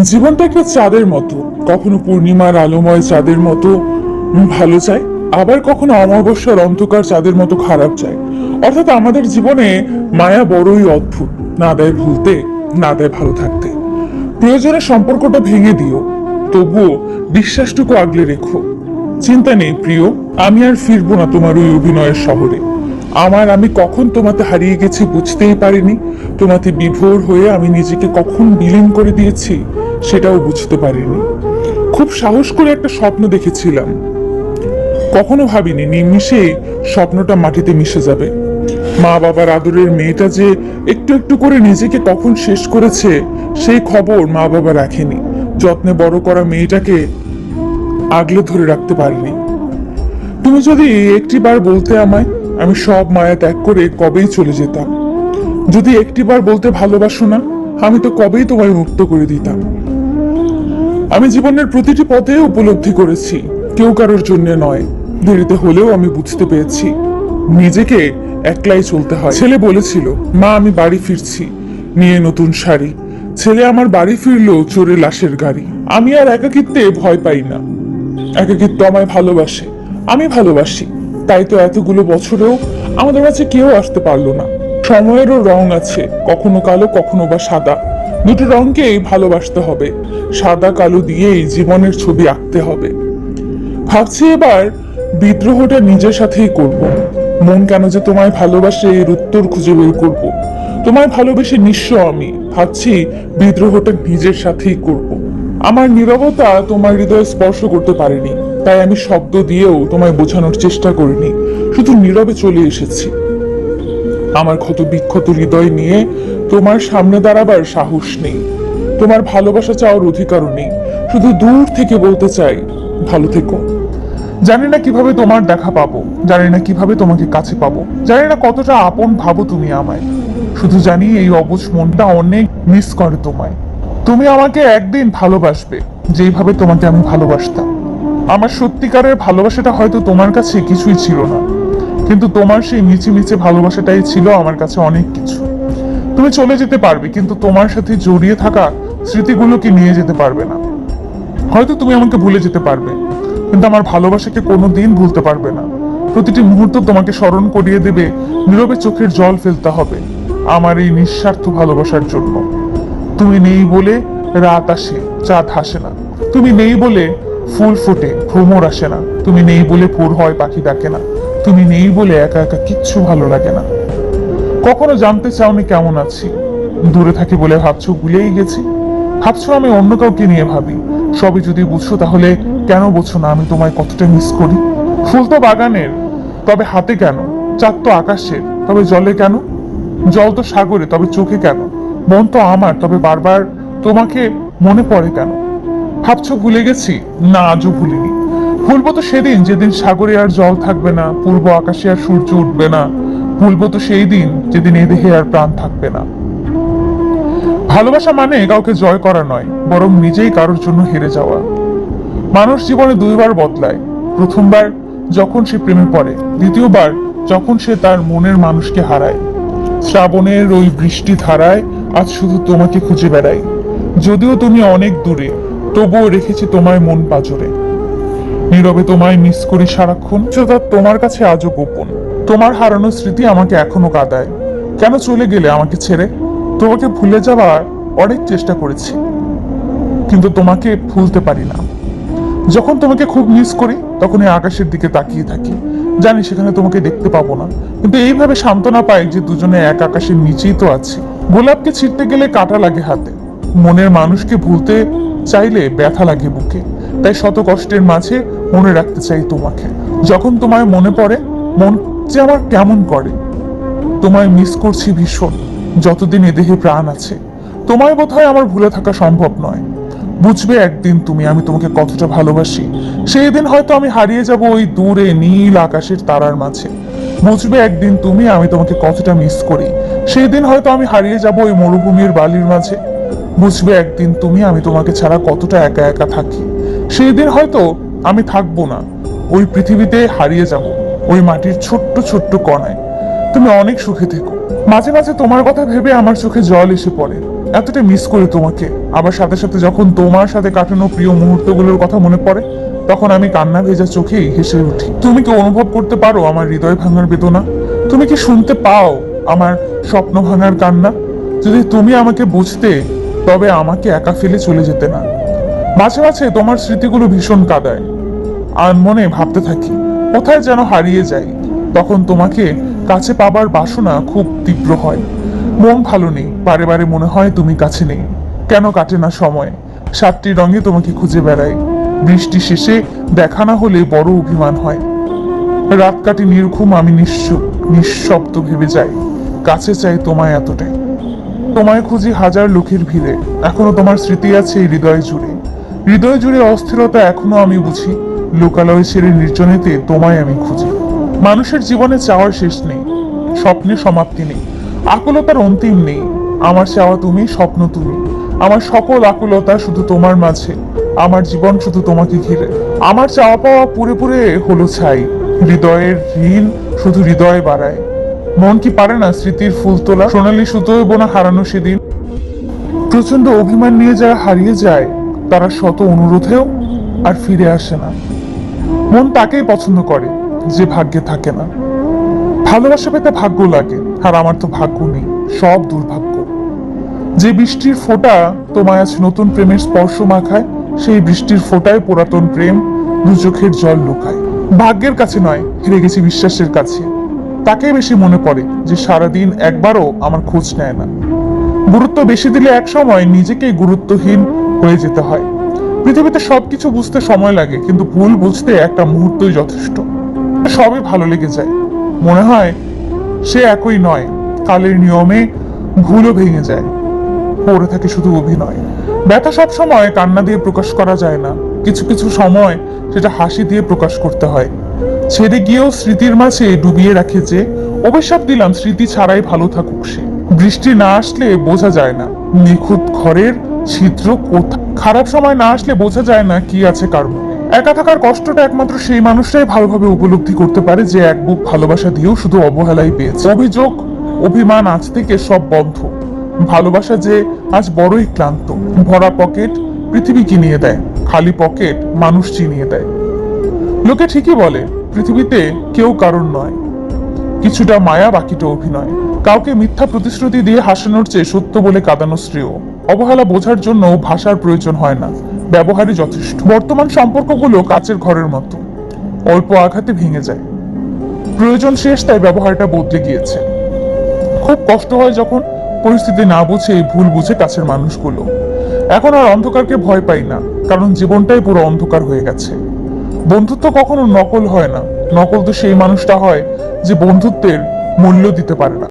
জীবনটা একটা চাঁদের মতো, কখনো পূর্ণিমার আলোময় চাঁদের মতো ভালো চায়, আবার কখনো অমাবস্যার অন্ধকার চাঁদের মতো খারাপ চায়। অর্থাৎ আমাদের জীবনে মায়া বড়ই অদ্ভুত, না দেয় ভুলতে, না দেয় ভালো থাকতে। প্রয়োজনে সম্পর্কটা ভেঙে দিও, তবুও বিশ্বাসটুকু আগলে রেখো। চিন্তা নেই প্রিয়, আমি আর ফিরবো না তোমার ওই অভিনয়ের শহরে। আমি কখন তোমাতে হারিয়ে গেছি বুঝতেই পারিনি, তোমাতে বিভোর হয়ে আমি নিজেকে কখন বিলীন করে দিয়েছি সেটাও বুঝতে পারিনি। খুব সাহস করে একটা স্বপ্ন দেখেছিলাম, কখনো ভাবিনি নিমিষে স্বপ্নটা মাটিতে মিশে যাবে। মা বাবার আদরের মেয়েটা যে একটু একটু করে নিজেকে কখন শেষ করেছে সেই খবর মা বাবা রাখেনি। যত্নে বড় করা মেয়েটাকে আগলে ধরে রাখতে পারিনি। তুমি যদি একটিবার বলতে আমায়, আমি সব মায়া ত্যাগ করে কবেই চলে যেতাম। যদি একটিবার বলতে ভালোবাসো না, আমি তো কবেই তোমায় মুক্ত করে দিতাম। আমি জীবনের প্রতিটি পথে উপলব্ধি করেছি, কেউ কারোর জন্য নয়। দেরিতে হলেও আমি বুঝতে পেরেছি নিজেকে একলাই চলতে হয়। ছেলে বলেছিল, মা আমি বাড়ি ফিরছি নিয়ে নতুন শাড়ি। ছেলে আমার বাড়ি ফিরলো চোরে লাশের গাড়ি। আমি আর একাকিত্বে ভয় পাই না, একাকিত্ব আমায় ভালোবাসে, আমি ভালোবাসি। তাই তো এতগুলো বছরেও আমাদের কাছে কেউ আসতে পারলো না। সময়েরও রং আছে, কখনো কালো কখনো বা সাদা। দুটো রঙকেই ভালোবাসতে হবে, সাদা কালো দিয়েই জীবনের ছবি আঁকতে হবে। ভাবছি এবার বিদ্রোহটা নিজের সাথেই করব। মন কেন যে তোমায় ভালোবাসে এর উত্তর খুঁজে বের করব। তোমায় ভালোবেসে নিঃস্ব আমি, ভাবছি বিদ্রোহটা নিজের সাথেই করব। আমার নীরবতা তোমার হৃদয়ে স্পর্শ করতে পারেনি, তাই আমি শব্দ দিয়েও তোমায় বোঝানোর চেষ্টা করিনি, শুধু নীরবে চলে এসেছি। আমার ক্ষত বিক্ষত হৃদয় নিয়ে তোমার সামনে দাঁড়াবার সাহস নেই, তোমার ভালোবাসা চাওয়ার অধিকারও নেই। শুধু দূর থেকে বলতে চাই, ভালো থেকো। জানি না কিভাবে তোমার দেখা পাবো, জানি না কিভাবে তোমাকে কাছে পাবো, জানি না কতটা আপন ভাবো তুমি আমায়। শুধু জানি এই অবুঝ মনটা অনেক মিস করে তোমায়। তুমি আমাকে একদিন ভালোবাসবে যেইভাবে তোমাকে আমি ভালোবাসতাম। আমার সত্যিকারের ভালোবাসাটা হয়তো তোমার কাছে কিছুই ছিল না, কিন্তু তোমার সেই মিছিমিছি ভালোবাসাটাই ছিল আমার কাছে অনেক কিছু। তুমি চলে যেতে পারবে, কিন্তু তোমার সাথে জড়িয়ে থাকা স্মৃতিগুলোকে নিয়ে যেতে পারবে না। হয়তো তুমি আমাকে ভুলে যেতে পারবে, কিন্তু আমার ভালোবাসাকে কোনোদিন ভুলতে পারবে না। প্রতিটি মুহূর্ত তোমাকে স্মরণ করিয়ে দেবে, নীরবে চোখের জল ফেলতে হবে আমার এই নিঃস্বার্থ ভালোবাসার জন্য। তুমি নেই বলে রাত আসে, চাঁদ হাসে না। তুমি নেই বলে ফুল ফোটে, ভ্রমর আসে না। তুমি নেই বলে ভোর হয়, পাখি ডাকে না। তুমি নেই বলে একা একা কিচ্ছু ভালো লাগে না। কখনো জানতে চাওনি কেমন আছি, দূরে থাকি বলে ভাবছো ভুলেই গেছি। ভাবছো আমি অন্য কাউকে নিয়ে ভাবি। সবই যদি বুঝছো তাহলে কেন বুঝছো না আমি তোমায় কতটা মিস করি। ফুল তো বাগানের, তবে হাতে কেন? চাঁদ তো আকাশের, তবে জলে কেন? জল তো সাগরে, তবে চোখে কেন? মন তো আমার, তবে বারবার তোমাকে মনে পড়ে কেন? ভাবছো ভুলে গেছি? না, আজও ভুলিনি। ভুলবো তো সেদিন যেদিন সাগরে আর জল থাকবে না, পূর্ব আকাশে আর সূর্য উঠবে না। ভুলবো তো সেই দিন যেদিন এ দেহে আর প্রাণ থাকবে না। ভালোবাসা মানে কাউকে জয় করা নয়, বরং নিজেই কারোর জন্য হেরে যাওয়া। মানুষ জীবনে দুইবার বদলায়, প্রথমবার যখন সে প্রেমে পড়ে, দ্বিতীয়বার যখন সে তার মনের মানুষকে হারায়। শ্রাবণের ওই বৃষ্টি ধারায় আজ শুধু তোমাকে খুঁজে বেড়াই। যদিও তুমি অনেক দূরে, তবুও রেখেছি তোমায় মন পাজরে। নীরবে তোমায় মিস করি সারাক্ষণ, সেটা তোমার কাছে আজও গোপন। তোমার হারানো স্মৃতি আমাকে এখনো কাঁদায়। কেন চলে গেলে আমাকে ছেড়ে? তোমাকে ভুলে যাওয়ার অনেক চেষ্টা করেছি, কিন্তু তোমাকে ভুলতে পারি না। যখন তোমাকে খুব মিস করি তখন এই আকাশের দিকে তাকিয়ে থাকি, জানি সেখানে তোমাকে দেখতে পাবো না, কিন্তু এইভাবে সান্ত্বনা পাই যে দুজনে এক আকাশের নিচেই তো আছি। গোলাপকে ছিঁড়তে গেলে কাঁটা লাগে হাতে, মনের মানুষকে ভুলতে চাইলে ব্যথা লাগে বুকে। তাই শত কষ্টের মাঝে মনে রাখতে চাই তোমাকে। যখন তোমায় মনে পড়ে মন যে আমার কেমন করে। তোমায় মিস করছি ভীষণ, যতদিন এ দেহে প্রাণ আছে। তোমায় বোধহয় আমার ভুলে থাকা সম্ভব নয়। বুঝবে একদিন তুমি আমি তোমাকে কতটা ভালোবাসি। সেই দিন হয়তো আমি হারিয়ে যাব ওই দূরে নীল আকাশের তারার মাঝে। বুঝবে একদিন তুমি আমি তোমাকে কতটা মিস করি। সেই দিন হয়তো আমি হারিয়ে যাব ওই মরুভূমির বালির মাঝে। বুঝবে একদিন তুমি আমি তোমাকে ছাড়া কতটা একা একা থাকি। সেই দিন হয়তো আমি থাকবো না, ওই পৃথিবীতে হারিয়ে যাব ওই মাটির ছোট্ট ছোট্ট কণায়। তুমি অনেক সুখে থেকো। মাঝে মাঝে তোমার কথা ভেবে আমার চোখে জল এসে পড়ে। এতটা মিস করি তোমাকে। আবার সাথে সাথে যখন তোমার সাথে কাটানো প্রিয় মুহূর্তগুলোর কথা মনে পড়ে, তখন আমি কান্না ভেজা চোখেই হেসে উঠি। তুমি কি অনুভব করতে পারো আমার হৃদয় ভাঙার বেদনা? তুমি কি শুনতে পাও আমার স্বপ্ন ভাঙার কান্না? যদি তুমি আমাকে বুঝতে, তবে আমাকে একা ফেলে চলে যেতে না। মাঝে মাঝে তোমার স্মৃতিগুলো ভীষণ কাঁদায়, আর মনে ভাবতে থাকি কোথায় যেন হারিয়ে যাই। তখন তোমাকে কাছে পাবার বাসনা খুব তীব্র হয়। মন ভালো নেই, বারে বারে মনে হয় তুমি কাছে নেই। কেন কাটে না সময়? 7টি রঙে তোমাকে খুঁজে বেড়াই। বৃষ্টি শেষে দেখা না হলে বড় অভিমান হয়। রাত কাটি নির্ঘুম, আমি নিশ্চুপ নিঃশব্দ ভেবে যাই, কাছে চাই তোমায় এতটাই। তোমায় খুঁজি হাজার লোকের ভিড়ে, এখনো তোমার স্মৃতি আছে এই হৃদয় জুড়ে। হৃদয় জুড়ে অস্থিরতা এখনো আমি বুঝি, লোকালয় ছেড়ে নির্জনেতে তোমায় আমি খুঁজি। মানুষের জীবনে চাওয়ার শেষ নেই, স্বপ্নের সমাপ্তি নেই, আকুলতার অন্তিম নেই। আমার চাওয়া তুমি, স্বপ্ন তুমি, আমার সকল আকুলতা শুধু তোমার মাঝে, আমার জীবন শুধু তোমাকে ঘিরে। আমার চাওয়া পাওয়া পুরে পুরে হলো ছাই, হৃদয়ের ঋণ শুধু হৃদয় বাড়ায়। মন কি পারে না স্মৃতির ফুল তোলা, সোনালী সুতোয় বোনা হারানো সেদিন। প্রচন্ড অভিমান নিয়ে যারা হারিয়ে যায়, তারা শত অনুরোধেও আর ফিরে আসে না। মন তাকেই পছন্দ করে যে ভাগ্যে থাকে না। ভালোবাসা পেতে ভাগ্য লাগে, আর আমার তো ভাগ্য নেই, সব দুর্ভাগ্য। যে বৃষ্টির ফোঁটা তোমায় আজ নতুন প্রেমের স্পর্শ মাখায়, সেই বৃষ্টির ফোঁটায় পুরাতন প্রেম দু চোখের জল লুকায়। ভাগ্যের কাছে নয়, হেরে গেছি বিশ্বাসের কাছে। তাকে বেশি মনে পড়ে যে সারাদিন একবারও আমার খোঁজ নেয় না। গুরুত্ব বেশি দিলে এক সময় নিজেকেই গুরুত্বহীন হয়ে যেতে হয়। পৃথিবীতে সবকিছু বুঝতে সময় লাগে, কিন্তু ভুল বুঝতে একটা মুহূর্তই যথেষ্ট। সবই ভালো লেগে যায়, মনে হয় সে একই নয়। কালের নিয়মে ভুলও ভেঙে যায়, পড়ে থাকে শুধু অভিনয়। ব্যথা সব সময় কান্না দিয়ে প্রকাশ করা যায় না, কিছু কিছু সময় সেটা হাসি দিয়ে প্রকাশ করতে হয়। ছেড়ে গিয়েও স্মৃতির মাঝে ডুবিয়ে রাখে যে, অভিশাপ দিলাম স্মৃতি ছাড়াই ভালো থাকুক সে। বৃষ্টি না আসলে বোঝা যায় না নিখুঁত ঘরের ছিদ্র কোথায়। খারাপ সময় না আসলে বোঝা যায় না কি আছে কার মনে। একা থাকার কষ্টটা একমাত্র সেই মানুষটাই ভালোভাবে উপলব্ধি করতে পারে যে এক বুক ভালোবাসা দিয়েও শুধু অবহেলাই পেয়েছে। অভিযোগ, অভিমান আজ থেকে সব বন্ধ। ভালোবাসা যে আজ বড়ই ক্লান্ত। ভরা পকেট পৃথিবী কিনিয়ে দেয়, খালি পকেট মানুষ চিনিয়ে দেয়। লোকে ঠিকই বলে পৃথিবীতে কেউ কারণ নয়, কিছুটা মায়া বাকিটা অভিনয়। কাউকে মিথ্যা প্রতিশ্রুতি দিয়ে হাসানোর চেয়ে সত্য বলে কাঁদানো শ্রেয়। অবহেলা বোঝার জন্য ভাষার প্রয়োজন হয় না, ব্যবহারই যথেষ্ট। বর্তমান সম্পর্কগুলো কাচের ঘরের মতো, অল্প আঘাতে ভেঙে যায়। প্রয়োজন শেষ, তাই ব্যবহারটা বদলে গিয়েছে। খুব কষ্ট হয় যখন পরিস্থিতি না বুঝে ভুল বুঝে কাছের মানুষগুলো। এখন আর অন্ধকারকে ভয় পাই না, কারণ জীবনটাই পুরো অন্ধকার হয়ে গেছে। বন্ধুত্ব কখনো নকল হয় না, নকল তো সেই মানুষটা হয় যে বন্ধুত্বের মূল্য দিতে পারে না।